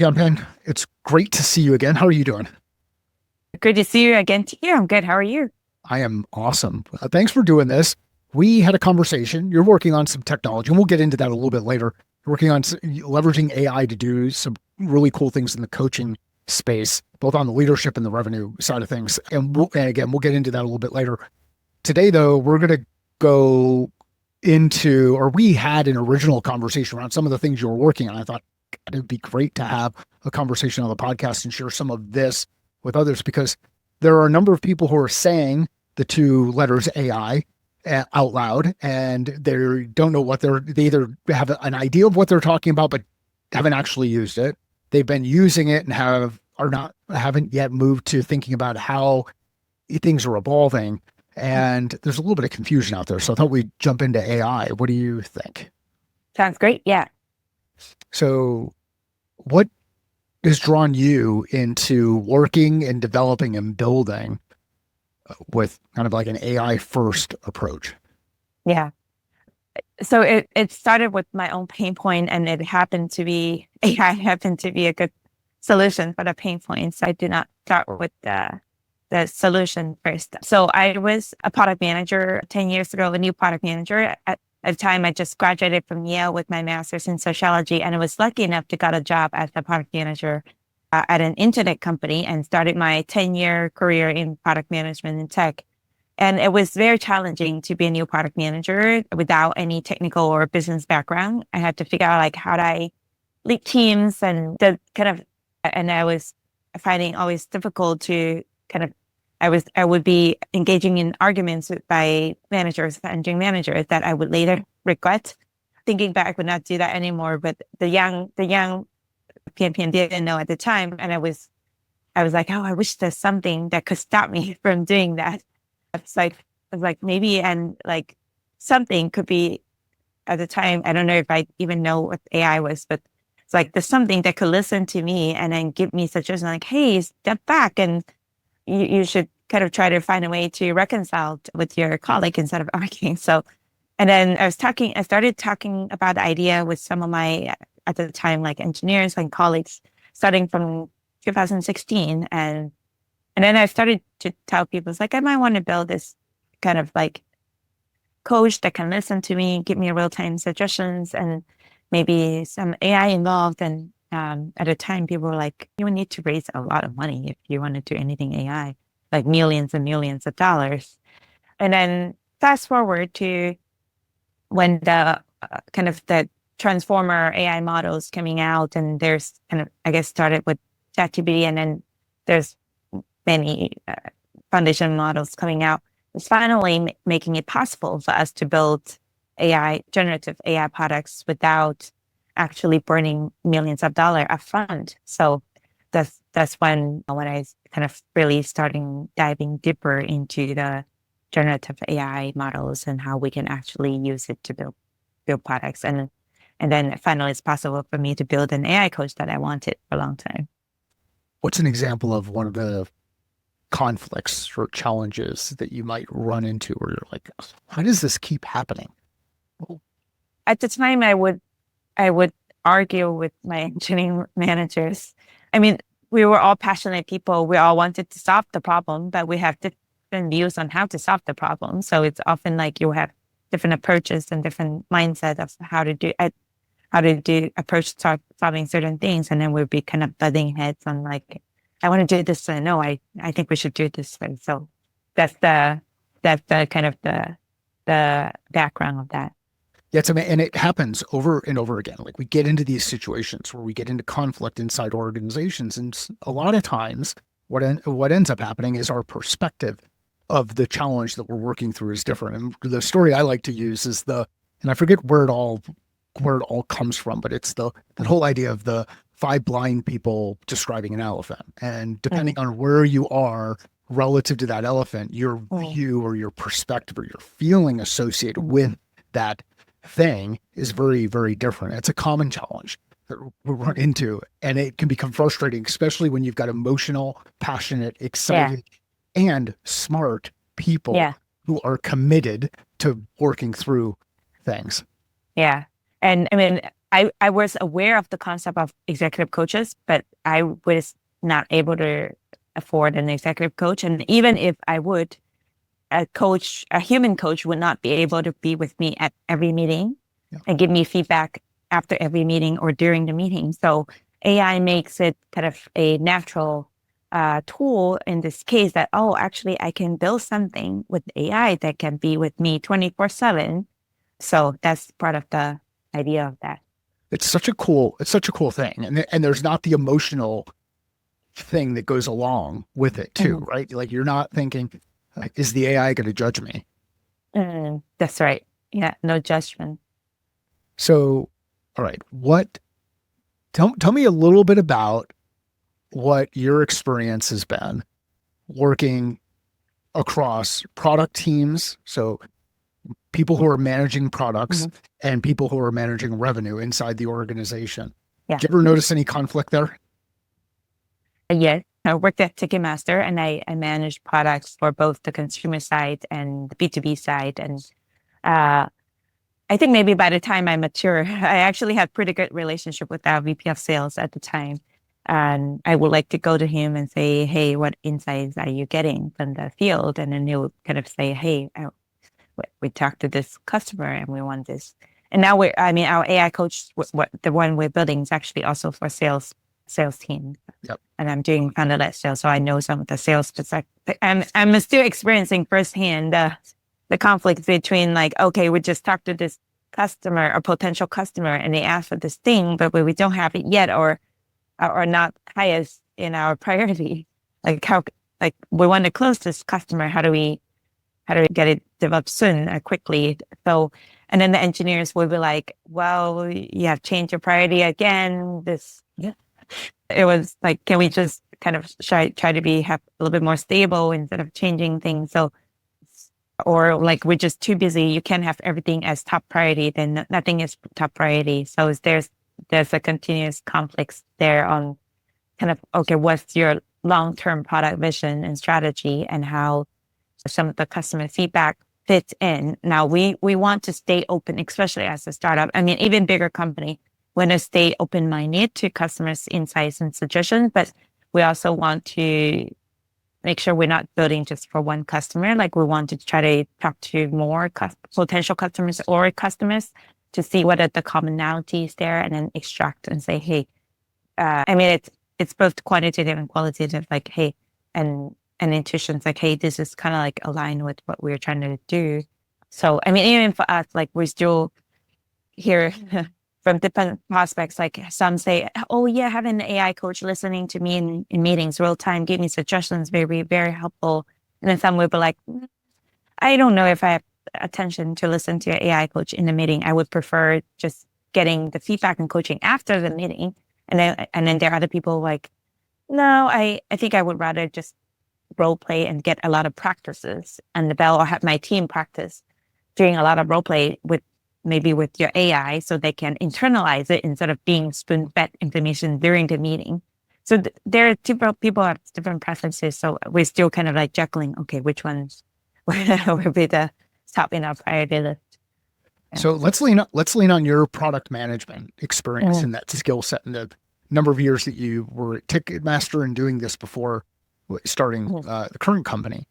Pianpian, it's great to see you again. How are you doing? Good to see you again here. I'm good. How are you? I am awesome. Thanks for doing this. We had a conversation. You're working on some technology, and we'll get into that a little bit later. You're working on leveraging AI to do some really cool things in the coaching space, both on the leadership and the revenue side of things. And again, we'll get into that a little bit later. Today, though, we're going to go into, or we had an original conversation around some of the things you were working on. I thought it'd be great to have a conversation on the podcast and share some of this with others, because there are a number of people who are saying the two letters AI out loud, and they don't know they either have an idea of what they're talking about, but haven't actually used it. They've been using it and haven't yet moved to thinking about how things are evolving. And there's a little bit of confusion out there. So I thought we'd jump into AI. What do you think? Sounds great. Yeah. So what has drawn you into working and developing and building with kind of like an AI first approach? Yeah. So it started with my own pain point, and AI happened to be a good solution for the pain point. So I did not start with the solution first. So I was a product manager 10 years ago, a new product manager. At the time, I just graduated from Yale with my master's in sociology, and I was lucky enough to get a job as a product manager at an internet company and started my 10-year career in product management and tech. And it was very challenging to be a new product manager without any technical or business background. I had to figure out like how do I lead teams, and I was finding always difficult to I would be engaging in arguments by engineering managers that I would later regret. Thinking back, I would not do that anymore. But the young Pianpian didn't know at the time, and I was like, oh, I wish there's something that could stop me from doing that. I was like maybe, and like something could be at the time. I don't know if I even know what AI was, but it's like there's something that could listen to me and then give me suggestions like, hey, step back and you should kind of try to find a way to reconcile with your colleague instead of arguing. So, and then I started talking about the idea with some of my, at the time, like engineers and colleagues, starting from 2016. And then I started to tell people, it's like, I might want to build this kind of like coach that can listen to me, give me real-time suggestions, and maybe some AI involved. And at the time, people were like, you would need to raise a lot of money if you want to do anything AI, like millions and millions of dollars. And then fast forward to when the kind of the transformer AI models coming out, and there's kind of, I guess, started with ChatGPT, and then there's many foundation models coming out. It's finally making it possible for us to build generative AI products without actually burning millions of dollars upfront. So that's when I kind of really starting diving deeper into the generative AI models and how we can actually use it to build products. And then finally it's possible for me to build an AI coach that I wanted for a long time. What's an example of one of the conflicts or challenges that you might run into where you're like, how does this keep happening? At the time, I would argue with my engineering managers. I mean, we were all passionate people. We all wanted to solve the problem, but we have different views on how to solve the problem. So it's often like you have different approaches and different mindset of how to approach solving certain things. And then we'd be kind of butting heads on like, I want to do this. And no, I think we should do it this way. So that's the kind of the background of that. Yeah, and it happens over and over again. Like we get into these situations where we get into conflict inside organizations, and a lot of times, what ends up happening is our perspective of the challenge that we're working through is different. And the story I like to use is and I forget where it all comes from, but it's that whole idea of the 5 blind people describing an elephant, and depending on where you are relative to that elephant, your view or your perspective or your feeling associated with that thing is very, very different. It's a common challenge that we run into, and it can become frustrating, especially when you've got emotional, passionate, excited, and smart people who are committed to working through things. Yeah. And I mean, I was aware of the concept of executive coaches, but I was not able to afford an executive coach. And even if I would, a human coach would not be able to be with me at every meeting and give me feedback after every meeting or during the meeting. So AI makes it kind of a natural tool in this case that, oh, actually I can build something with AI that can be with me 24/7. So that's part of the idea of that. It's such a cool thing. And there's not the emotional thing that goes along with it too, right? Like you're not thinking, is the AI going to judge me? That's right. Yeah, no judgment. So, all right, tell me a little bit about what your experience has been working across product teams. So people who are managing products and people who are managing revenue inside the organization. Yeah. Did you ever notice any conflict there? Yes. I worked at Ticketmaster and I managed products for both the consumer side and the B2B side. And I think maybe by the time I mature, I actually had pretty good relationship with our VP of sales at the time. And I would like to go to him and say, hey, what insights are you getting from the field? And then he'll kind of say, hey, we talked to this customer and we want this. And now our AI coach, the one we're building is actually also for sales team. Yep. And I'm doing founder-led sales, so I know some of the sales perspective. I'm still experiencing firsthand the conflict between like, okay, we just talked to this customer or potential customer and they asked for this thing, but we don't have it yet or not highest in our priority. Like we want to close this customer. How do we get it developed soon, quickly? So, and then the engineers will be like, well, you have changed your priority again. It was like, can we just kind of try to have a little bit more stable instead of changing things? So, or like we're just too busy. You can't have everything as top priority. Then nothing is top priority. So there's a continuous conflict there on kind of, okay, what's your long-term product vision and strategy and how some of the customer feedback fits in. Now we want to stay open, especially as a startup. I mean, even bigger company want to stay open-minded to customers' insights and suggestions, but we also want to make sure we're not building just for one customer. Like we want to try to talk to more potential customers or customers to see what are the commonalities there and then extract and say, hey, it's both quantitative and qualitative, like, hey, and intuitions like, hey, this is kind of like aligned with what we're trying to do. So, I mean, even for us, like we still hear from different prospects, like some say, oh yeah, having an AI coach listening to me in meetings real time, give me suggestions, very, very helpful. And then some will be like, I don't know if I have attention to listen to an AI coach in the meeting. I would prefer just getting the feedback and coaching after the meeting. And then there are other people like, no, I think I would rather just role play and get a lot of practices and or have my team practice doing a lot of role play with your AI so they can internalize it instead of being spoon-fed information during the meeting. So there are different people have different preferences. So we're still kind of like juggling, okay, which ones will be the top in our priority list. Yeah. So let's lean on your product management experience and that skill set and the number of years that you were at Ticketmaster and doing this before starting the current company.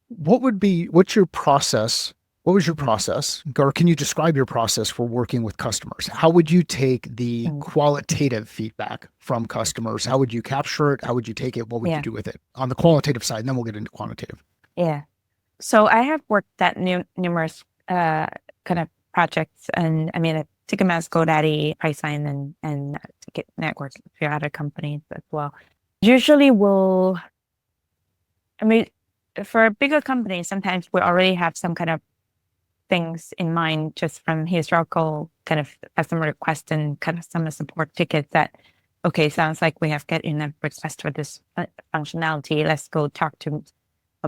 What's your process? What was your process? Or can you describe your process for working with customers? How would you take the qualitative feedback from customers? How would you capture it? How would you take it? What would you do with it on the qualitative side? And then we'll get into quantitative. Yeah. So I have worked at numerous kind of projects, and I mean, at Ticketmaster, GoDaddy, Priceline, and Ticket Network, a few other companies as well. Usually for bigger companies, sometimes we already have some kind of things in mind just from historical kind of customer request and customer support tickets that, okay, sounds like we have getting a request for this functionality. Let's go talk to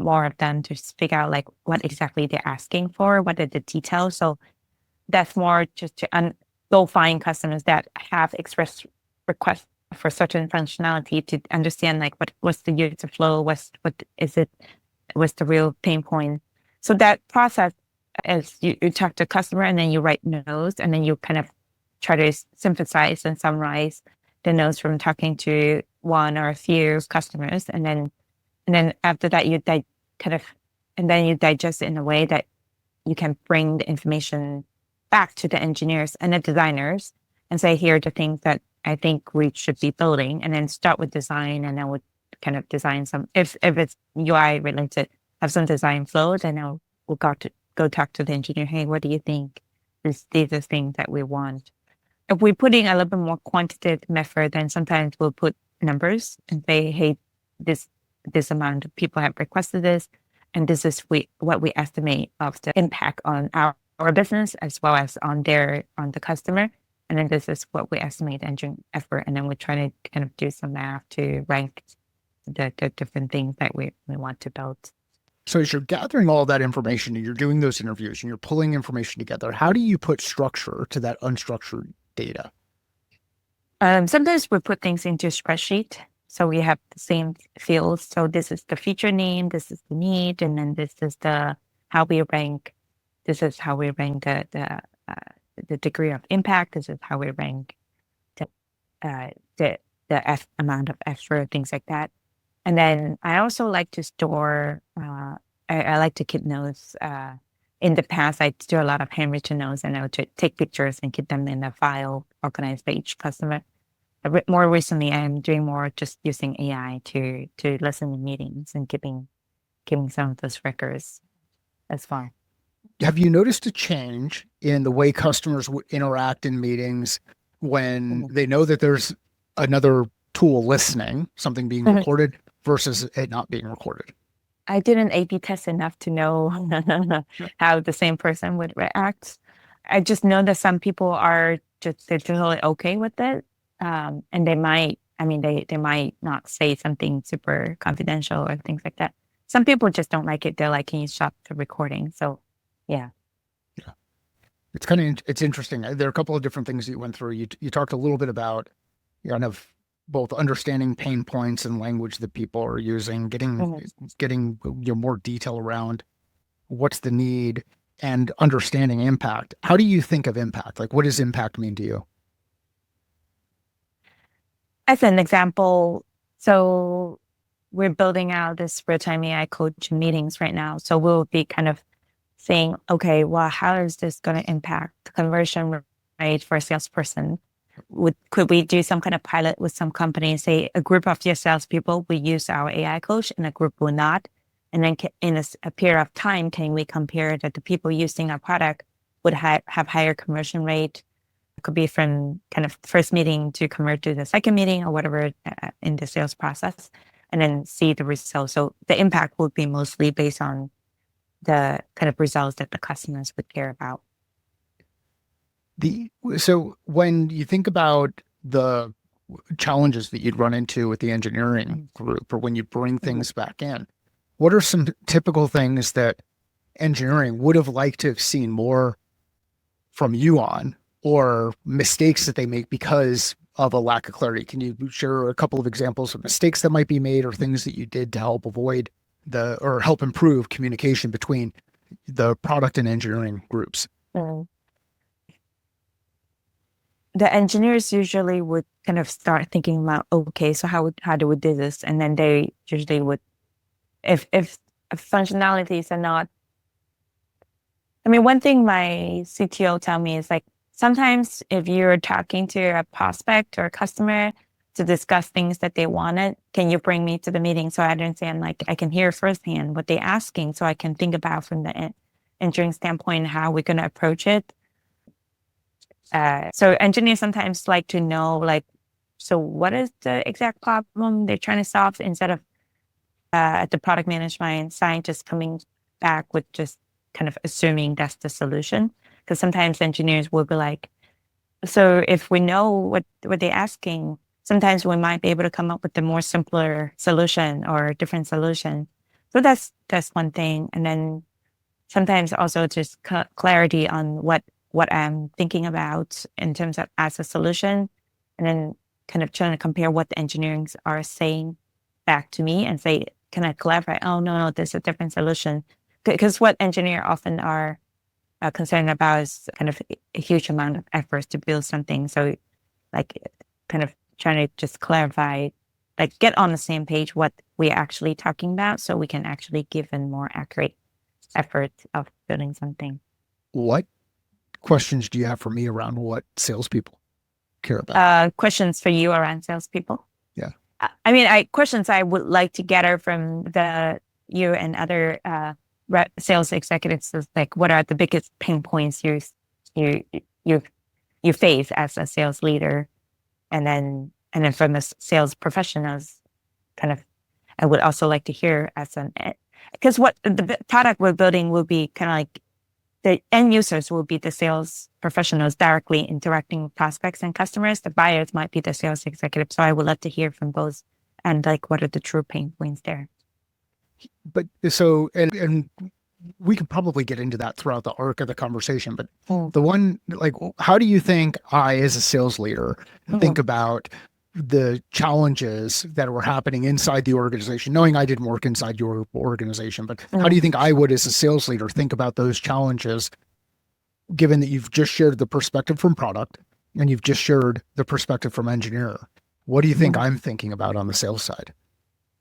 more of them to figure out like what exactly they're asking for, what are the details. So that's more just to go find customers that have expressed requests for certain functionality to understand like what's the user flow, what's the real pain point. So that process is you talk to customer and then you write notes and then you kind of try to synthesize and summarize the notes from talking to one or a few customers, and then after that and then you digest it in a way that you can bring the information back to the engineers and the designers and say, here are the things that I think we should be building, and then start with design, and then would kind of design some, if it's UI related, have some design flow, then we'll go talk to the engineer. Hey, what do you think? These are things that we want. If we're putting a little bit more quantitative method, then sometimes we'll put numbers and say, hey, this amount of people have requested this, and this is what we estimate of the impact on our business as well as on the customer. And then this is what we estimate engineering effort. And then we try to kind of do some math to rank the different things that we want to build. So as you're gathering all that information and you're doing those interviews and you're pulling information together, how do you put structure to that unstructured data? Sometimes we put things into a spreadsheet. So we have the same fields. So this is the feature name, this is the need, and then this is how we rank. This is how we rank the degree of impact. This is how we rank the amount of effort, things like that. And then I also like to store. I like to keep notes. In the past, I do a lot of handwritten notes, and I would take pictures and keep them in a file organized by each customer. More recently, I'm doing more just using AI to listen to meetings and keeping some of those records as well. Have you noticed a change in the way customers would interact in meetings when they know that there's another tool listening, something being recorded versus it not being recorded? I didn't A/B test enough to know how the same person would react. I just know that some people they're totally okay with it. And they might not say something super confidential or things like that. Some people just don't like it. They're like, can you stop the recording? So, yeah. It's interesting. There are a couple of different things that you went through. You talked a little bit about kind of both understanding pain points and language that people are using, getting more detail around what's the need, and understanding impact. How do you think of impact? Like, what does impact mean to you? As an example, so we're building out this real-time AI coach meetings right now. So we'll be kind of saying, okay, well, how is this going to impact the conversion rate for a salesperson? Could we do some kind of pilot with some company, say a group of your salespeople will use our AI coach and a group will not? And then in a period of time, can we compare that the people using our product would have higher conversion rate? It could be from kind of first meeting to convert to the second meeting or whatever in the sales process, and then see the results. So the impact would be mostly based on the kind of results that the customers would care about. So when you think about the challenges that you'd run into with the engineering group, or when you bring things back in, what are some typical things that engineering would have liked to have seen more from you on, or mistakes that they make because of a lack of clarity? Can you share a couple of examples of mistakes that might be made or things that you did to help avoid or help improve communication between the product and engineering groups? The engineers usually would kind of start thinking about, okay, so how do we do this? And then they usually would, if functionalities are not, one thing my CTO tell me is like, sometimes if you're talking to a prospect or a customer to discuss things that they wanted, can you bring me to the meeting so I understand, like I can hear firsthand what they're asking, so I can think about from the engineering standpoint how we're going to approach it. So engineers sometimes like to know, like, so what is the exact problem they're trying to solve, instead of the product management scientists coming back with just kind of assuming that's the solution. Because sometimes engineers will be like, so if we know what they're asking, sometimes we might be able to come up with a more simpler solution or a different solution. So that's one thing. And then sometimes also just clarity on what I'm thinking about in terms of as a solution, and then kind of trying to compare what the engineers are saying back to me and say, can I clarify? Oh, no, this is a different solution. Because what engineers often are concerned about is kind of a huge amount of effort to build something. So like kind of trying to just clarify, like get on the same page what we're actually talking about so we can actually give a more accurate effort of building something. What questions do you have for me around what salespeople care about? Questions for you around salespeople? Yeah. I mean, questions I would like to gather from you and other sales executives is like, what are the biggest pain points you face as a sales leader, and then from the sales professionals, kind of, I would also like to hear because what the product we're building will be kind of like the end users will be the sales professionals directly interacting with prospects and customers. The buyers might be the sales executives. So I would love to hear from both and like what are the true pain points there. But so, and we could probably get into that throughout the arc of the conversation, but the one, like, how do you think I, as a sales leader, think about the challenges that were happening inside the organization, knowing I didn't work inside your organization, but how do you think I would, as a sales leader, think about those challenges, given that you've just shared the perspective from product and you've just shared the perspective from engineer? What do you think I'm thinking about on the sales side?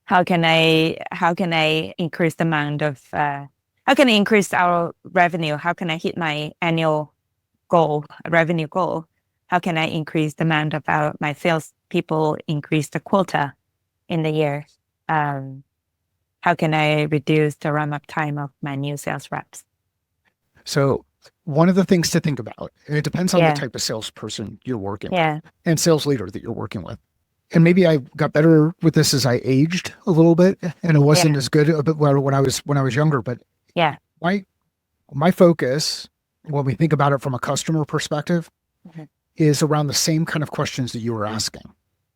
How can I increase the amount of, how can I increase our revenue? How can I hit my annual revenue goal? How can I increase the amount of my sales people, increase the quota in the year? How can I reduce the run-up time of my new sales reps? So one of the things to think about, and it depends on the type of salesperson you're working with and sales leader that you're working with. And maybe I got better with this as I aged a little bit, and it wasn't as good when I was younger. But my focus, when we think about it from a customer perspective, is around the same kind of questions that you were asking.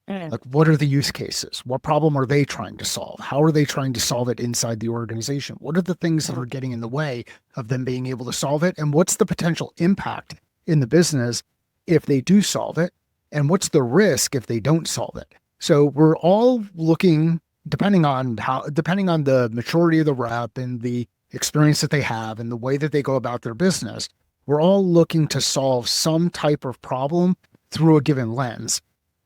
Like, what are the use cases? What problem are they trying to solve? How are they trying to solve it inside the organization? What are the things that are getting in the way of them being able to solve it? And what's the potential impact in the business if they do solve it? And what's the risk if they don't solve it? So we're all looking, depending on the maturity of the rep and the experience that they have and the way that they go about their business, we're all looking to solve some type of problem through a given lens.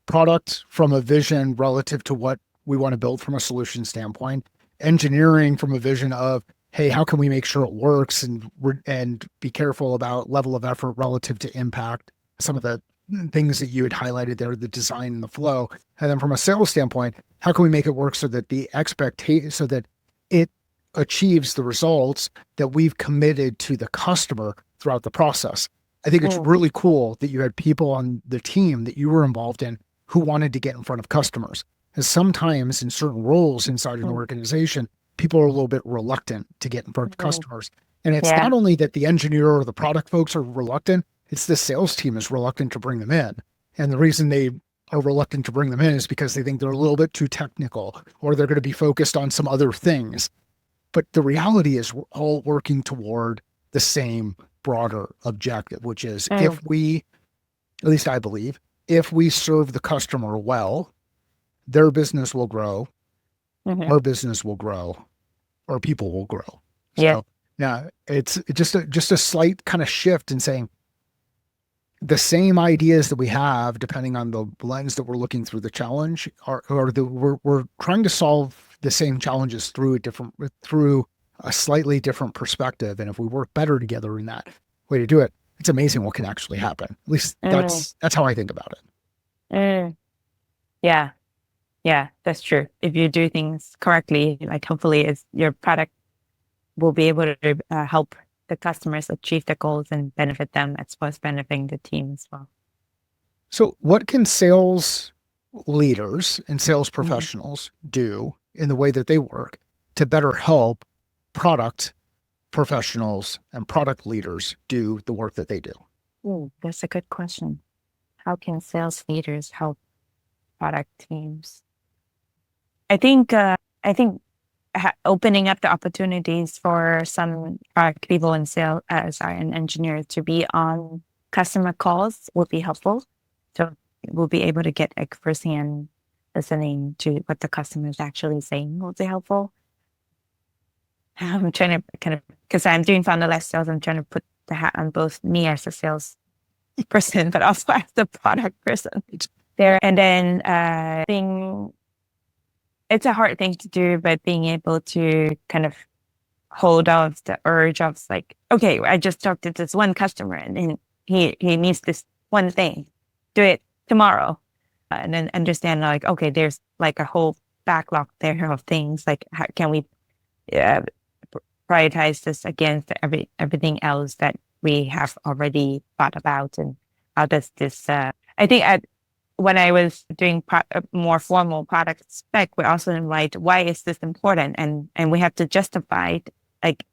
Product from a vision relative to what we want to build from a solution standpoint, engineering from a vision of, hey, how can we make sure it works, and be careful about level of effort relative to impact, some of the things that you had highlighted there, the design and the flow. And then from a sales standpoint, how can we make it work so that so that it achieves the results that we've committed to the customer throughout the process? I think it's really cool that you had people on the team that you were involved in who wanted to get in front of customers. Because sometimes in certain roles inside an organization, people are a little bit reluctant to get in front of customers. And it's not only that the engineer or the product folks are reluctant, it's the sales team is reluctant to bring them in. And the reason they are reluctant to bring them in is because they think they're a little bit too technical, or they're going to be focused on some other things. But the reality is we're all working toward the same broader objective, which is if we, at least I believe, if we serve the customer well, their business will grow, our business will grow, our people will grow. So yeah, it's just a slight kind of shift in saying the same ideas that we have, depending on the lens that we're looking through the challenge, we're trying to solve the same challenges through a slightly different perspective. And if we work better together in that way to do it, it's amazing what can actually happen. At least that's how I think about it. Yeah, that's true. If you do things correctly, like hopefully your product will be able to help the customers achieve the goals and benefit them, as well as benefiting the team as well. So what can sales leaders and sales professionals do in the way that they work to better help product professionals and product leaders do the work that they do? That's a good question. How can sales leaders help product teams? I think opening up the opportunities for some product people and and engineers to be on customer calls would be helpful. So we'll be able to get firsthand listening to what the customer is actually saying will be helpful. I'm trying to because I'm doing founder-led sales, I'm trying to put the hat on both me as a sales person, but also as the product person there. And then it's a hard thing to do, but being able to kind of hold off the urge of like, okay, I just talked to this one customer and he needs this one thing, do it tomorrow. And then understand like, okay, there's like a whole backlog there of things. Like, how can we prioritize this against everything else that we have already thought about? And how does this, I think when I was doing more formal product spec, we also write, why is this important? And we have to justify like,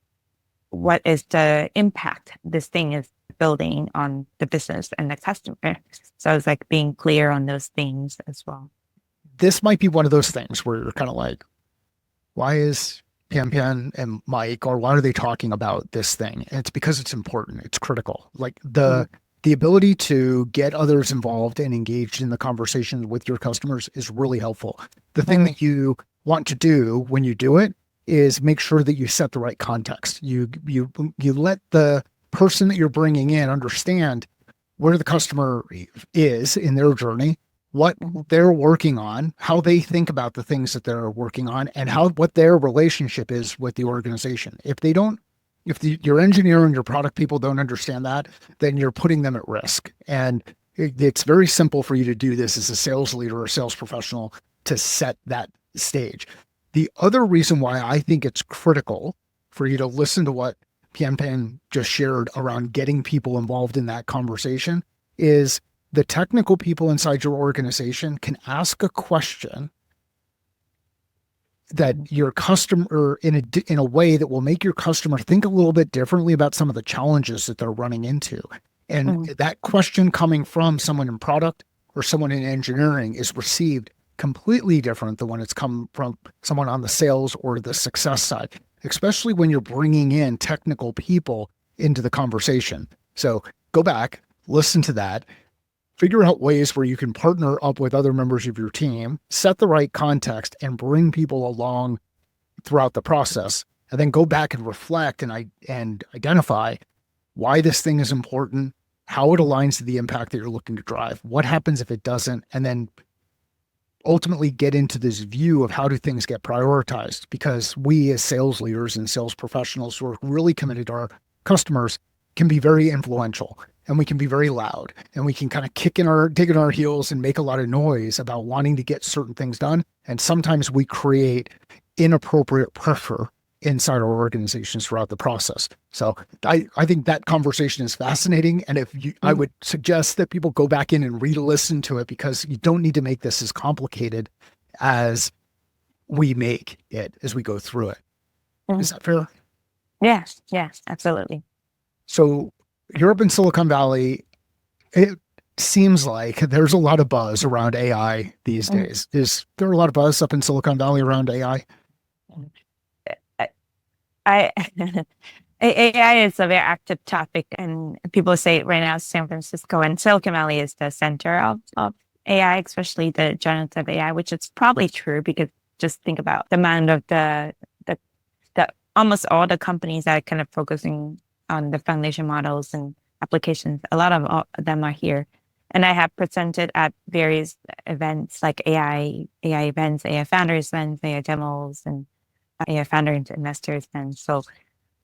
what is the impact this thing is building on the business and the customer. So it's like being clear on those things as well. This might be one of those things where you're kind of like, why is Pianpian and Mike, or why are they talking about this thing? And it's because it's important. It's critical. Like the ability to get others involved and engaged in the conversation with your customers is really helpful. The thing that you want to do when you do it is make sure that you set the right context. You let the person that you're bringing in understand where the customer is in their journey, what they're working on, how they think about the things that they're working on, and what their relationship is with the organization. If your engineer and your product people don't understand that, then you're putting them at risk. And it's very simple for you to do this as a sales leader or sales professional to set that stage. The other reason why I think it's critical for you to listen to what Pianpian just shared around getting people involved in that conversation is the technical people inside your organization can ask a question that your customer in a way that will make your customer think a little bit differently about some of the challenges that they're running into. And that question coming from someone in product or someone in engineering is received completely different than when it's come from someone on the sales or the success side, especially when you're bringing in technical people into the conversation. So go back, listen to that, figure out ways where you can partner up with other members of your team, set the right context, and bring people along throughout the process. And then go back and reflect and identify why this thing is important, how it aligns to the impact that you're looking to drive, what happens if it doesn't, and then ultimately get into this view of how do things get prioritized, because we as sales leaders and sales professionals who are really committed to our customers can be very influential, and we can be very loud, and we can kind of dig in our heels and make a lot of noise about wanting to get certain things done. And sometimes we create inappropriate pressure inside our organizations throughout the process. So I think that conversation is fascinating. And I would suggest that people go back in and re-listen to it, because you don't need to make this as complicated as we make it as we go through it. Is that fair? Yes, absolutely. So you're up in Silicon Valley. It seems like there's a lot of buzz around AI these days. Is there a lot of buzz up in Silicon Valley around AI? AI is a very active topic, and people say right now San Francisco and Silicon Valley is the center of AI, especially the generative AI, which is probably true, because just think about the amount of the almost all the companies that are kind of focusing on the foundation models and applications. A lot of them are here. And I have presented at various events like AI events, AI founders events, AI demos, and AI founder and investors. And so,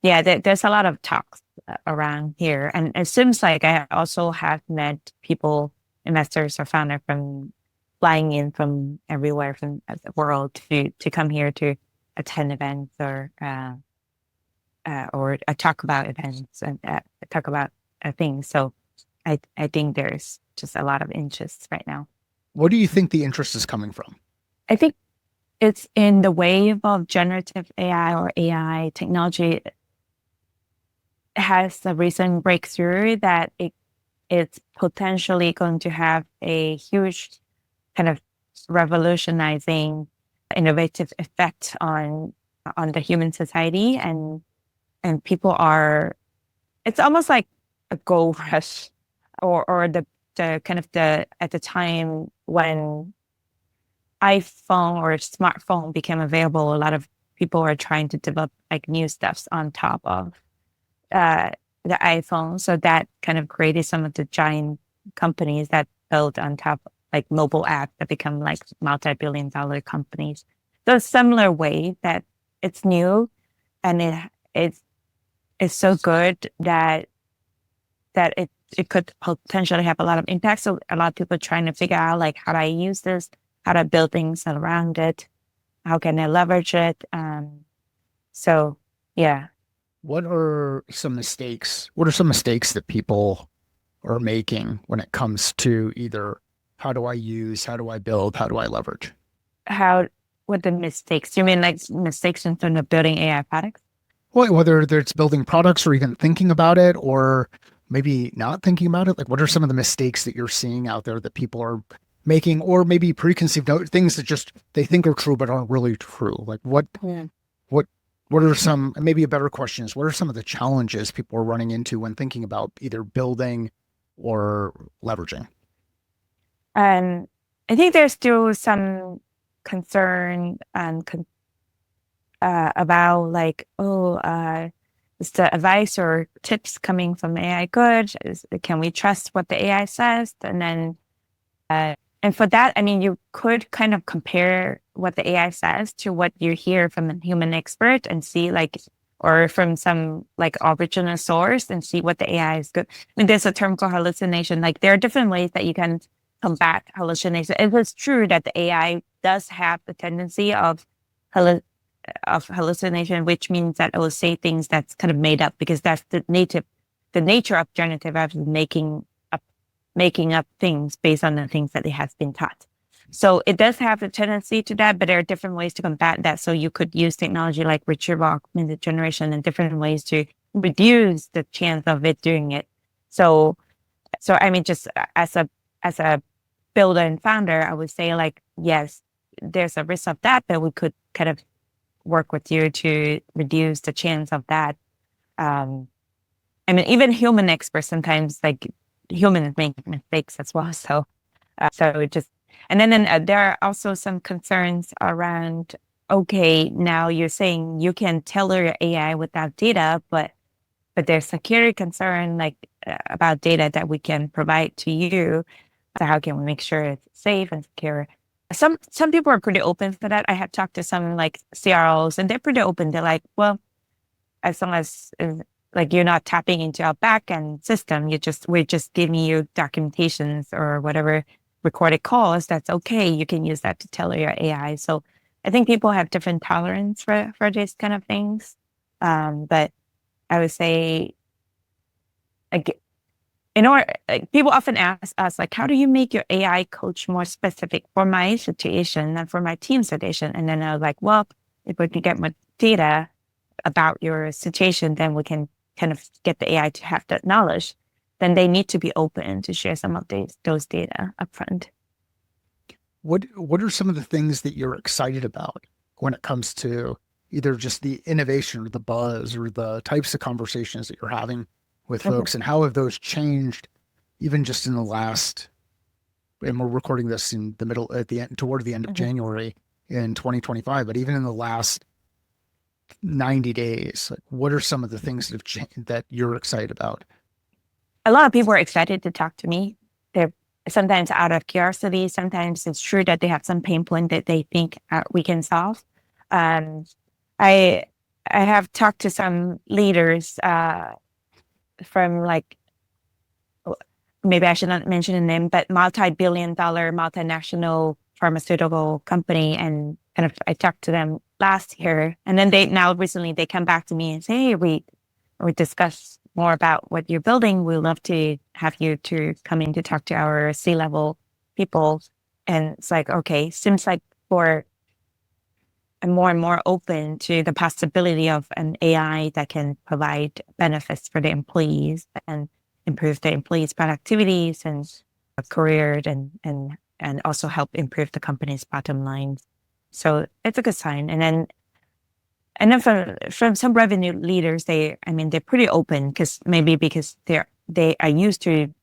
yeah, there's a lot of talks around here. And it seems like I also have met people, investors or founder from flying in from everywhere from the world to come here to attend events or talk about events and talk about things. So I think there's just a lot of interest right now. What do you think the interest is coming from? I think it's in the wave of generative AI or AI technology has a recent breakthrough that it's potentially going to have a huge kind of revolutionizing innovative effect on the human society, and people are, it's almost like a gold rush or the kind of at the time when iPhone or smartphone became available, a lot of people are trying to develop like new stuffs on top of the iPhone. So that kind of created some of the giant companies that built on top, like mobile apps that become like multi-billion-dollar companies. So similar way that it's new and it's so good that it could potentially have a lot of impact. So a lot of people are trying to figure out like how do I use this, how do I build things around it, how can I leverage it. So yeah. What are some mistakes? What are some mistakes that people are making when it comes to either how do I use, how do I build, how do I leverage? How what the mistakes? Do you mean like mistakes in terms of building AI products? Well, whether it's building products or even thinking about it or maybe not thinking about it, like what are some of the mistakes that you're seeing out there that people are making or maybe preconceived things that just they think are true but aren't really true? Like Yeah. what what are some, and maybe a better question is what are some of the challenges people are running into when thinking about either building or leveraging? And I think there's still some concern and about like, is the advice or tips coming from AI good? Can we trust what the AI says? And then, and for that, I mean, you could kind of compare what the AI says to what you hear from a human expert and see like, or from some like original source and see what the AI is good. I mean, there's a term called hallucination. Like there are different ways that you can combat hallucination. It was true that the AI does have the tendency of hallucination, which means that it will say things that's kind of made up because that's the nature of generative AI is making up things based on the things that it has been taught. So it does have a tendency to that, but there are different ways to combat that. So you could use technology like retrieval augmented generation and different ways to reduce the chance of it doing it. So I mean, just as a builder and founder, I would say like, yes, there's a risk of that, but we could kind of work with you to reduce the chance of that. I mean, even human experts sometimes like humans make mistakes as well. So, and then there are also some concerns around, okay, now you're saying you can tailor your AI without data, but there's security concern like about data that we can provide to you. So how can we make sure it's safe and secure? Some people are pretty open for that. I have talked to some like CROs and they're pretty open. They're like, well, as long as like you're not tapping into our backend system, we're just giving you documentations or whatever recorded calls. That's okay. You can use that to tailor your AI. So I think people have different tolerance for these kind of things. But I would say, like, like, people often ask us, like, how do you make your AI coach more specific for my situation and for my team situation? And then I was like, well, if we can get more data about your situation, then we can kind of get the AI to have that knowledge. Then they need to be open to share some of those data upfront. What are some of the things that you're excited about when it comes to either just the innovation or the buzz or the types of conversations that you're having with folks, and how have those changed even just in the last, and we're recording this in the middle at the end toward the end of January in 2025, but even in the last 90 days, like what are some of the things that have changed that you're excited about? A lot of people are excited to talk to me. They're sometimes out of curiosity. Sometimes it's true that they have some pain point that they think we can solve. I have talked to some leaders from like, maybe I should not mention the name, but multi-billion-dollar multinational pharmaceutical company, and kind of I talked to them last year, and then recently they come back to me and say, hey, we discussed more about what you're building. We'd love to have you to come in to talk to our C-level people. And it's like, okay, seems like I'm more and more open to the possibility of an AI that can provide benefits for the employees and improve the employees' productivities and career and also help improve the company's bottom line. So it's a good sign. And then from some revenue leaders, they're pretty open because they are used to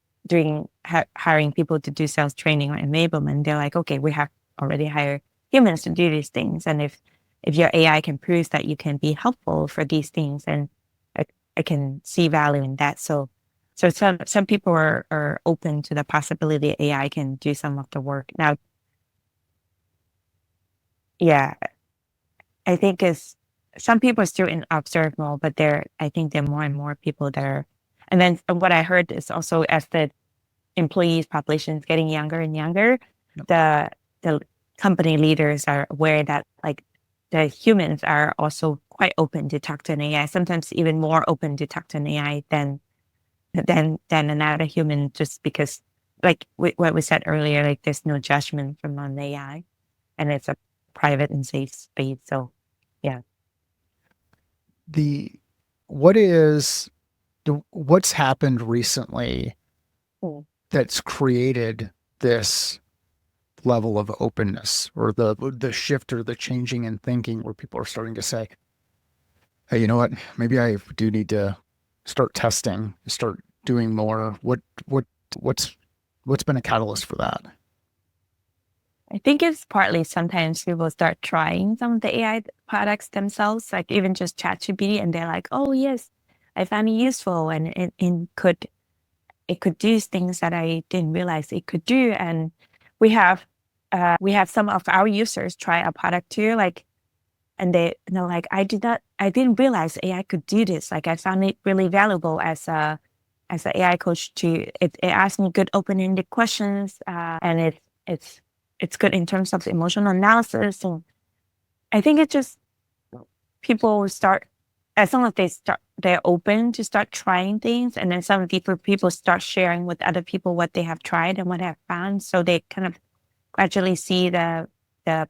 hiring people to do sales training or enablement. They're like, okay, we have already hired humans to do these things, and if your AI can prove that you can be helpful for these things, and I can see value in that. So some people are open to the possibility AI can do some of the work. Now, yeah, I think is some people are still in observe mode, but I think there are more and more people that are. And then what I heard is also as the employees population is getting younger and younger, Yep. the company leaders are aware that like the humans are also quite open to talk to an AI, sometimes even more open to talk to an AI than another human, just because like what we said earlier, like there's no judgment from an AI and it's a private and safe space. So yeah. What's happened recently Mm. that's created this level of openness, or the shift or the changing in thinking, where people are starting to say, hey, you know what? Maybe I do need to start testing, start doing more. What's what's been a catalyst for that? I think it's partly sometimes people start trying some of the AI products themselves, like even just ChatGPT, and they're like, "Oh yes, I found it useful, and it could do things that I didn't realize it could do." And we have we have some of our users try a product too, like, and they're like, I didn't realize AI could do this. Like, I found it really valuable as an AI coach to it asks me good open-ended questions, and it's good in terms of emotional analysis. And I think it just people start as long as they're open to start trying things, and then some people start sharing with other people what they have tried and what they have found, so they kind of gradually see the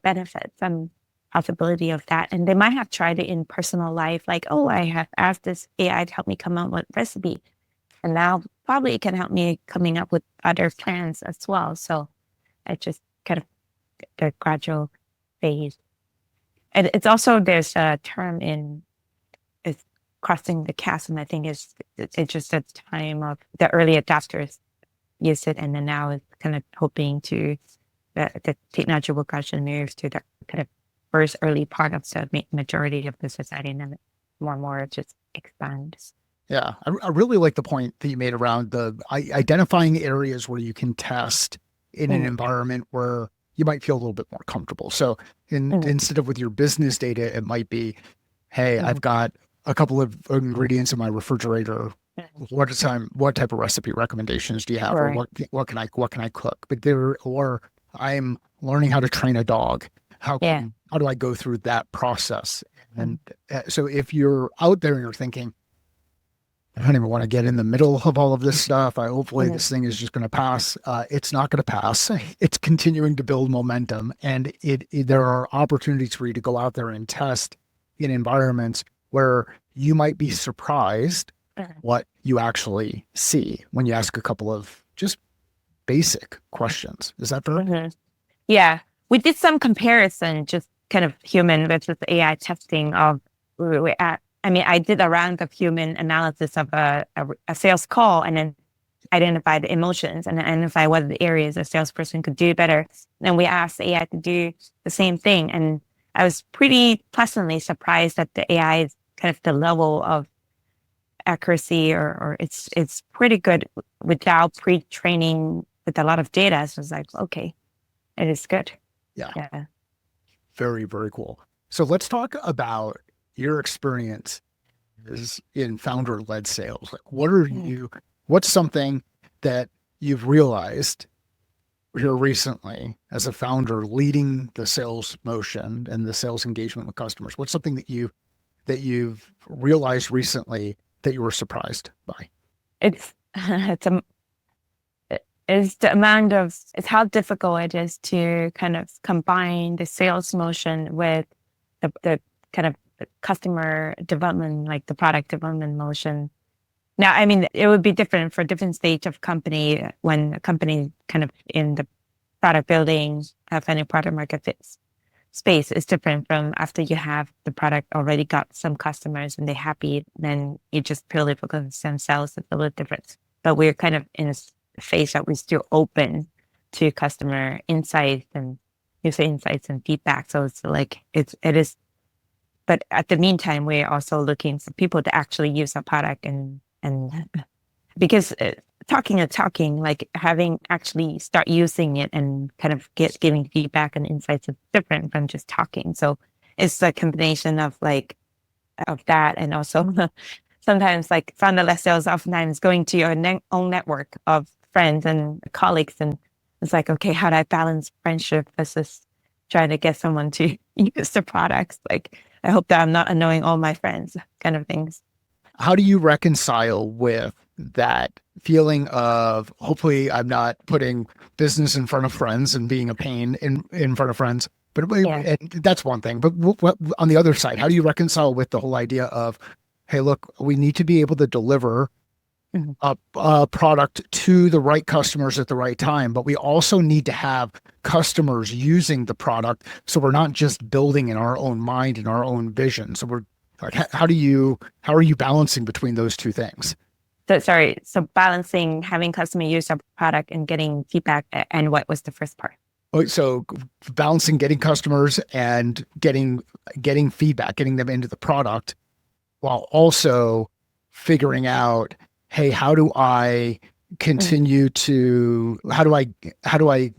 benefits and possibility of that. And they might have tried it in personal life, like, oh, I have asked this AI to help me come up with recipe, and now probably it can help me coming up with other plans as well. So it just kind of the gradual phase. And it's also there's a term in it's crossing the chasm. I think it's just a time of the early adopters use it, and then now it's kind of hoping to the technology will gradually move to the kind of first early part of the majority of the society, and then more and more just expands. Yeah, I really like the point that you made around identifying areas where you can test in an Mm, environment where you might feel a little bit more comfortable. So mm, instead of with your business data, it might be, hey, mm, I've got a couple of ingredients in my refrigerator. mm. What type of recipe recommendations do you have, or Right. what can I cook? But or I'm learning how to train a dog. Yeah. How do I go through that process? And Mm, so if you're out there and you're thinking, I don't even want to get in the middle of all of this stuff. Hopefully mm, this thing is just going to pass. It's not going to pass. It's continuing to build momentum, and there are opportunities for you to go out there and test in environments where you might be surprised mm, what you actually see when you ask a couple of just basic questions. Is that fair? mhm. Yeah, we did some comparison, just kind of human versus AI testing of. I mean, I did a round of human analysis of a sales call, and then identify the emotions and identify what the areas a salesperson could do better. And we asked the AI to do the same thing, and I was pretty pleasantly surprised that the AI is kind of the level of accuracy, or it's pretty good without pre-training with a lot of data. So it's like, okay, it is good. Yeah. Yeah. Very, very cool. So let's talk about your experience is in founder-led sales. Like, Mm. what's something that you've realized here recently as a founder leading the sales motion and the sales engagement with customers? What's something that you've realized recently that you were surprised by? It's it's the amount of it's how difficult it is to kind of combine the sales motion with the kind of customer development, like the product development motion. Now, I mean, it would be different for different stage of company when a company kind of in the product building, finding product market fit space is different from after you have the product already got some customers and they're happy, then you just purely focus on sales. It's a little different. But we're kind of in a phase that we're still open to customer insights and user insights and feedback. So it's like it is, but at the meantime, we're also looking for people to actually use our product and because talking, like having actually start using it and kind of giving feedback and insights is different from just talking. So it's a combination of of that, and also sometimes like founder-led sales oftentimes going to your own network of friends and colleagues, and it's like, okay, how do I balance friendship versus trying to get someone to use the products? Like, I hope that I'm not annoying all my friends, kind of things. How do you reconcile with that feeling of hopefully I'm not putting business in front of friends and being a pain in front of friends? But Yeah. and that's one thing. But on the other side, how do you reconcile with the whole idea of, hey, look, we need to be able to deliver Mhm. a product to the right customers at the right time, but we also need to have customers using the product, so we're not just building in our own mind and our own vision. So we're like, how are you balancing between those two things? So sorry. So balancing having customer use our product and getting feedback, and what was the first part? Oh, so balancing getting customers and getting feedback, getting them into the product, while also figuring out, hey, how do I Mm. continue to how do I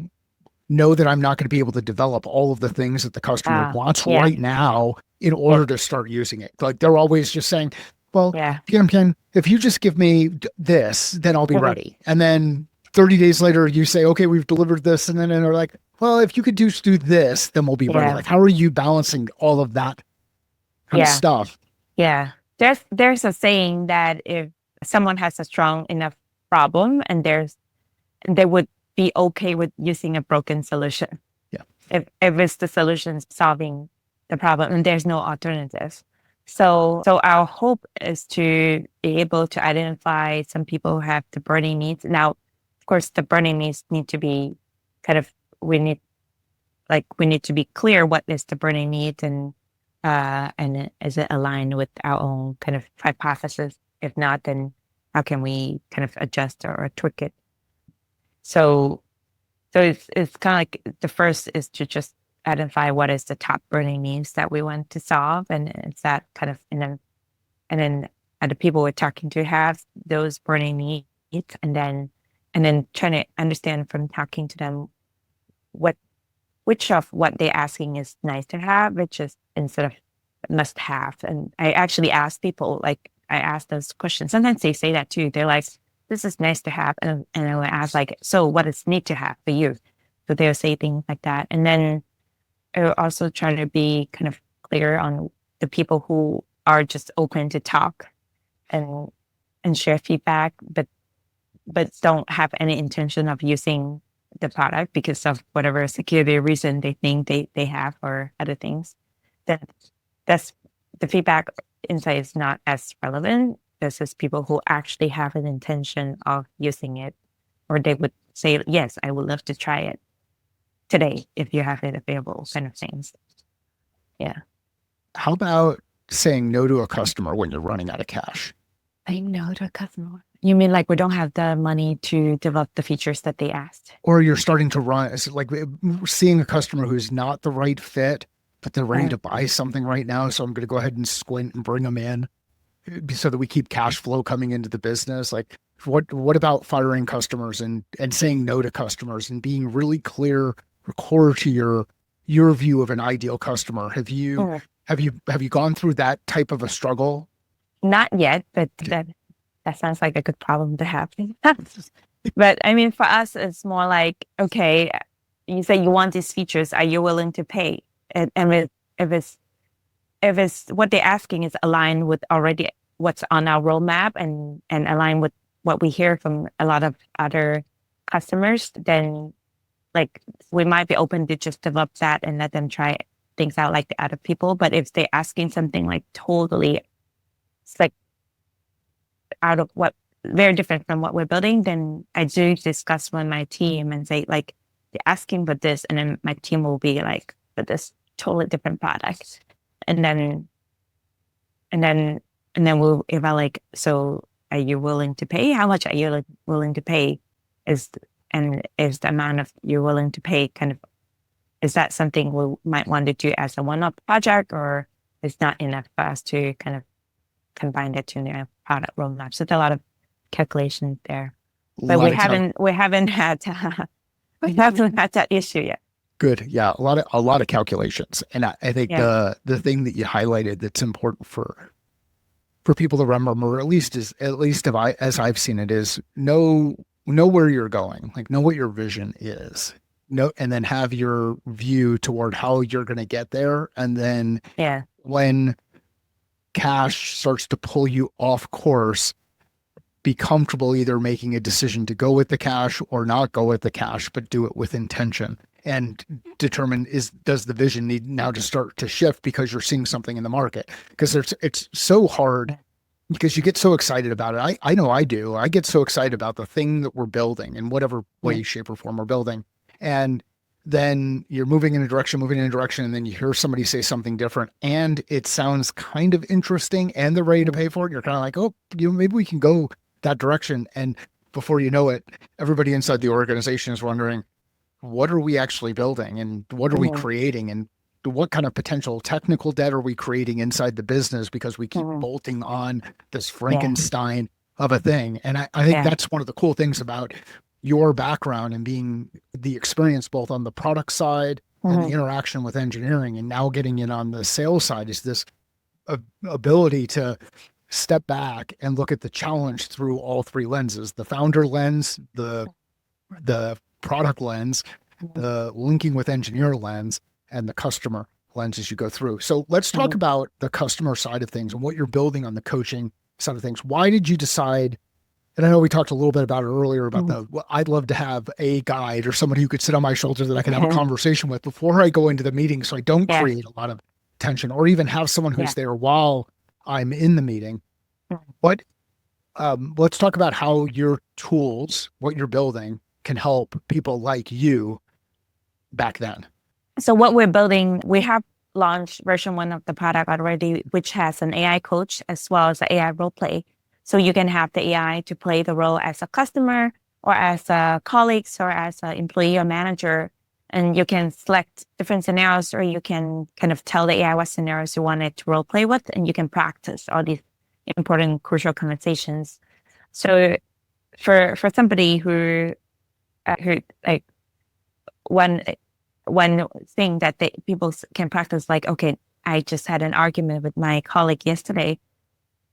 know that I'm not going to be able to develop all of the things that the customer Ah, wants yeah, right now in yeah, order to start using it. Like they're always just saying, well, yeah. Pianpian, if you just give me this, then I'll be Mhm. ready. And then 30 days later, you say, okay, we've delivered this. And then they're like, well, if you could do this, then we'll be ready. Yeah, Like, how are you balancing all of that kind of yeah, stuff? yeah. There's a saying that if someone has a strong enough problem, and they would be okay with using a broken solution Yeah. if it's the solution solving the problem and there's no alternative. So our hope is to be able to identify some people who have the burning needs. Now, of course, the burning needs need to be kind of we need we need to be clear what is the burning need, and is it aligned with our own kind of hypothesis? If not, then how can we kind of adjust or tweak it? So it's kind of like the first is to just identify what is the top burning needs that we want to solve, and it's that kind of and then the people we're talking to have those burning needs, and then trying to understand from talking to them what which of what they're asking is nice to have, which is instead of must have. And I actually ask people, like I ask those questions. Sometimes they say that too. They're like, "This is nice to have," and I will ask like, "So what is need to have for you?" So they'll say things like that, and then I will also try to be kind of clear on the people who are just open to talk and share feedback, but don't have any intention of using the product because of whatever security reason they think they have or other things, then that's the feedback insight is not as relevant. This is people who actually have an intention of using it, or they would say, yes, I would love to try it today if you have it available, kind of things. Yeah. How about saying no to a customer when you're running out of cash? I know to a customer. You mean like we don't have the money to develop the features that they asked? Or you're starting to run, it's like seeing a customer who's not the right fit, but they're ready Uh, to buy something right now. So I'm going to go ahead and squint and bring them in so that we keep cash flow coming into the business. Like what about firing customers and saying no to customers and being really clear or core to your view of an ideal customer? mm, Have you gone through that type of a struggle? Not yet, but that sounds like a good problem to have. But I mean, for us, it's more like, okay, you say you want these features, are you willing to pay? And if it's what they're asking is aligned with already what's on our roadmap and aligned with what we hear from a lot of other customers, then like we might be open to just develop that and let them try things out like the other people. But if they're asking something like totally, it's like out of what very different from what we're building, then I do discuss with my team and say like they're asking for this, and then my team will be like for this totally different product, and then and then and then we'll evaluate. So are you willing to pay? How much are you willing to pay? Is and is the amount of you're willing to pay kind of is that something we might want to do as a one-off project, or is not enough for us to kind of combine it to their product roadmap. So there's a lot of calculations there, A but lot we of haven't had we haven't had that issue yet. good. Yeah, a lot of calculations. And I think Yeah. the thing that you highlighted that's important for people to remember, at least if I as I've seen it, is know where you're going, like know what your vision is. Know and then have your view toward how you're going to get there. And then Yeah. when cash starts to pull you off course, be comfortable either making a decision to go with the cash or not go with the cash, but do it with intention and determine does the vision need now to start to shift because you're seeing something in the market? Because it's so hard because you get so excited about it. I know I do. I get so excited about the thing that we're building in whatever Yeah. way, shape, or form we're building. And then you're moving in a direction, and then you hear somebody say something different and it sounds kind of interesting and they're ready to pay for it. You're kind of like, oh, maybe we can go that direction. And before you know it, everybody inside the organization is wondering, what are we actually building and what are we Mhm. creating and what kind of potential technical debt are we creating inside the business because we keep Mhm. bolting on this Yeah. Frankenstein of a thing. And I think Yeah. that's one of the cool things about your background and being the experience both on the product side and the Mhm. interaction with engineering and now getting in on the sales side is this ability to step back and look at the challenge through all three lenses, the founder lens, the product lens, Mhm. the linking with engineer lens, and the customer lens as you go through. So let's talk Mhm. about the customer side of things and what you're building on the coaching side of things. Why did you decide? And I know we talked a little bit about it earlier about Mhm. well, I'd love to have a guide or somebody who could sit on my shoulder that I can have a Mhm. conversation with before I go into the meeting so I don't Yeah. create a lot of tension or even have someone Yeah. who's there while I'm in the meeting. Mhm. But let's talk about how your tools, what you're building, can help people like you back then. So what we're building, we have launched version 1 of the product already, which has an AI coach as well as an AI role play. So you can have the AI to play the role as a customer or as a colleague or as an employee or manager. And you can select different scenarios or you can kind of tell the AI what scenarios you want it to role play with, and you can practice all these important, crucial conversations. So for somebody who like one one thing that people can practice, like, okay, I just had an argument with my colleague yesterday.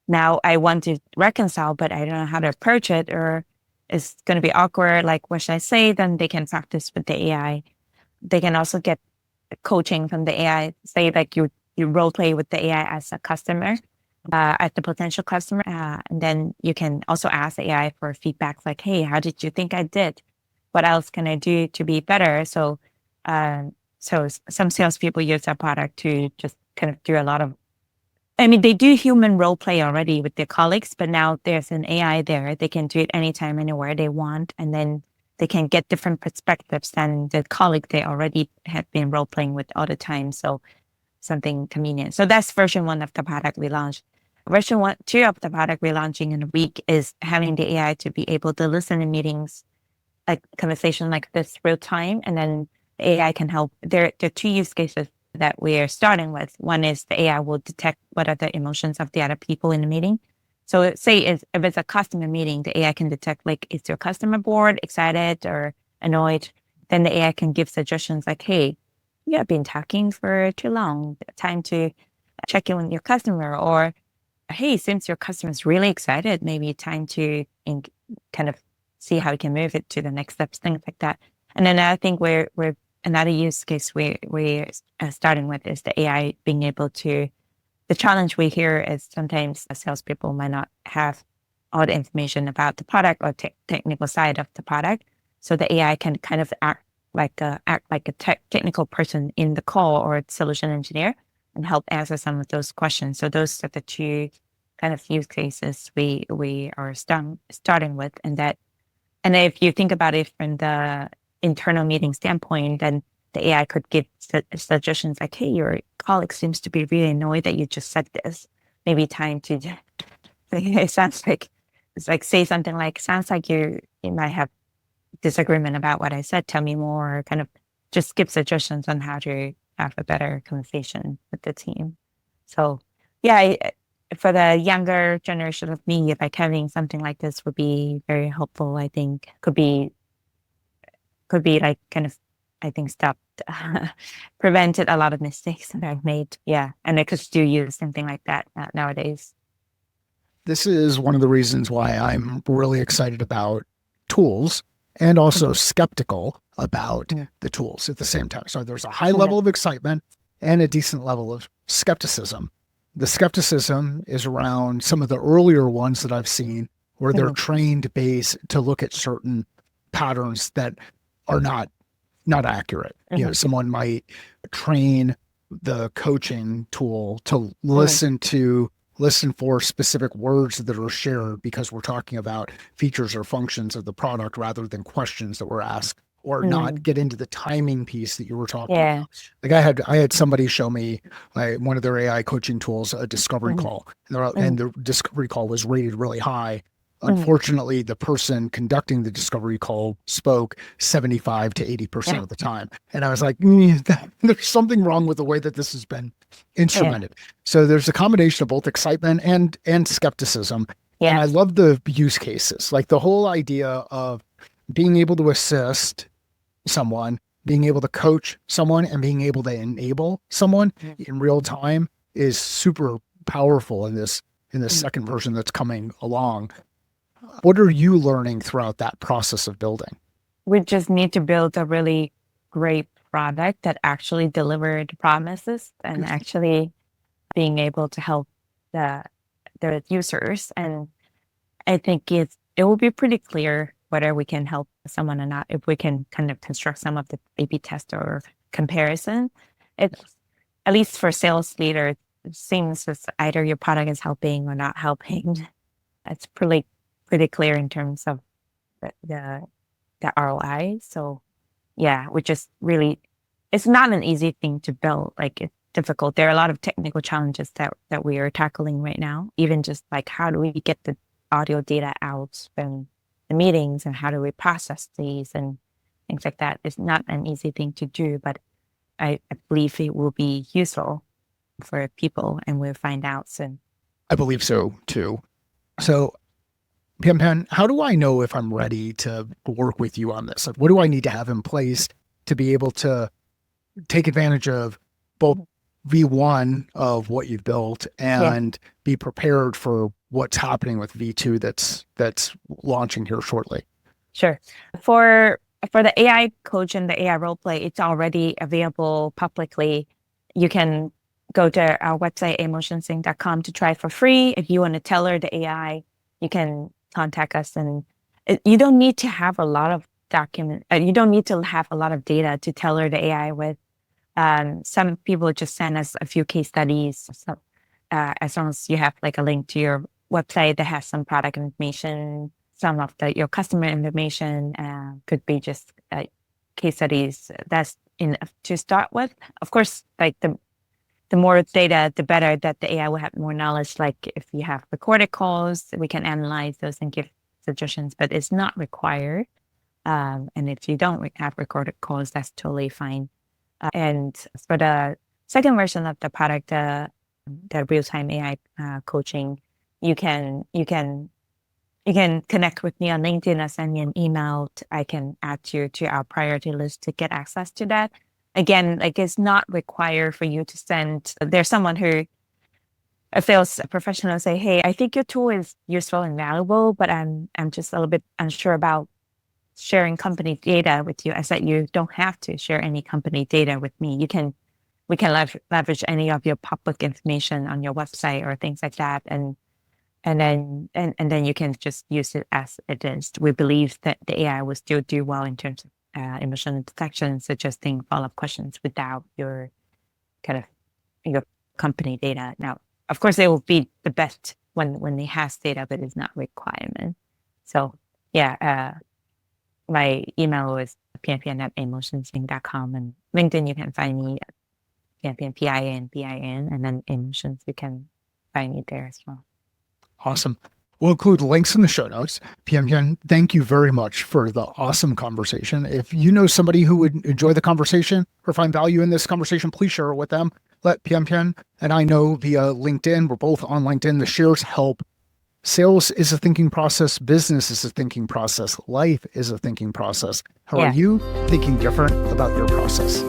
Now I want to reconcile, but I don't know how to approach it, or it's going to be awkward. Like, what should I say? Then they can practice with the AI. They can also get coaching from the AI. Say like you role play with the AI as a customer, as the potential customer, and then you can also ask the AI for feedback, like, hey, how did you think I did? What else can I do to be better? So some salespeople use our product to just kind of do a lot of. I mean, they do human role play already with their colleagues, but now there's an AI there. They can do it anytime, anywhere they want, and then they can get different perspectives than the colleague they already have been role playing with all the time. So something convenient. So that's version 1 of the product we launched. Version 2 of the product we're launching in a week is having the AI to be able to listen in meetings, like conversation like this real time, and then the AI can help. There are 2 use cases that we are starting with. One is the AI will detect what are the emotions of the other people in the meeting. So say if it's a customer meeting, the AI can detect, like, is your customer bored, excited, or annoyed? Then the AI can give suggestions like, hey, you have been talking for too long, time to check in with your customer. Or, hey, since your customer is really excited, maybe time to kind of see how we can move it to the next steps, things like that. And then I think we're another use case we're starting with is the AI being able to. The challenge we hear is sometimes salespeople might not have all the information about the product or technical side of the product, so the AI can kind of act like a technical person in the call or solution engineer and help answer some of those questions. So those are the 2 kind of use cases we are starting with, and if you think about it from the internal meeting standpoint, then the AI could give suggestions like, hey, your colleague seems to be really annoyed that you just said this. Maybe time to, it sounds like, it's like, say something like, sounds like you might have disagreement about what I said. Tell me more, or kind of just give suggestions on how to have a better conversation with the team. So yeah, for the younger generation of me, like having something like this would be very helpful. I think could be like kind of, I think, stopped, prevented a lot of mistakes that I've made. Yeah. And I could still use something like that nowadays. This is one of the reasons why I'm really excited about tools and also skeptical about the tools at the same time. So there's a high level of excitement and a decent level of skepticism. The skepticism is around some of the earlier ones that I've seen where they're trained based to look at certain patterns that are not accurate. You know, someone might train the coaching tool to listen for specific words that are shared because we're talking about features or functions of the product rather than questions that were asked, or not get into the timing piece that you were talking about. Like I had somebody show me one of their AI coaching tools, a discovery call, and the discovery call was rated really high. Unfortunately, the person conducting the discovery call spoke 75 to 80% of the time. And I was like, there's something wrong with the way that this has been instrumented. So there's a combination of both excitement and skepticism. And I love the use cases, like the whole idea of being able to assist someone, being able to coach someone, and being able to enable someone in real time is super powerful in this second version that's coming along. What are you learning throughout that process of building? We just need to build a really great product that actually delivered promises and actually being able to help the users. And I think it will be pretty clear whether we can help someone or not if we can kind of construct some of the A/B test or comparison. It's, at least for sales leaders, it seems as either your product is helping or not helping. It's pretty clear in terms of the ROI. So yeah, which is really, it's not an easy thing to build. Like, it's difficult. There are a lot of technical challenges that we are tackling right now. Even just like, how do we get the audio data out from the meetings, and how do we process these and things like that? It's not an easy thing to do, but I believe it will be useful for people, and we'll find out soon. I believe so too. So Pianpian, how do I know if I'm ready to work with you on this? Like, what do I need to have in place to be able to take advantage of both V1 of what you've built and be prepared for what's happening with V2 that's launching here shortly? Sure. For the AI coach and the AI role play, it's already available publicly. You can go to our website, amotionssync.com, to try for free. If you want to tailor the AI, you can contact us, and you don't need to have a lot of you don't need to have a lot of data to tailor the AI with. Some people just send us a few case studies. So, as long as you have like a link to your website that has some product information, some of your customer information, could be just case studies. That's enough to start with. Of course, like the more data, the better, that the AI will have more knowledge. Like, if you have recorded calls, we can analyze those and give suggestions, but it's not required. And if you don't have recorded calls, that's totally fine. And for the second version of the product, the real-time AI coaching, you can connect with me on LinkedIn or send me an email. I can add you to our priority list to get access to that. Again, like, it's not required for you to send. There's someone who, a sales professional, say, "Hey, I think your tool is useful and valuable, but I'm just a little bit unsure about sharing company data with you." I said, you don't have to share any company data with me. We can leverage any of your public information on your website or things like that, and then you can just use it as it is. We believe that the AI will still do well in terms of emotional detection, suggesting follow-up questions without your your company data. Now, of course, it will be the best when it has data, but it's not a requirement. So yeah, my email is pianpian@amotionssync.com, and LinkedIn, you can find me at Pianpian, Pianpian, and then Amotions, you can find me there as well. Awesome. We'll include links in the show notes. Pianpian, thank you very much for the awesome conversation. If you know somebody who would enjoy the conversation or find value in this conversation, please share it with them. let Pianpian and I know via LinkedIn. We're both on LinkedIn. The shares help. Sales is a thinking process. Business is a thinking process. Life is a thinking process. How are you thinking different about your process?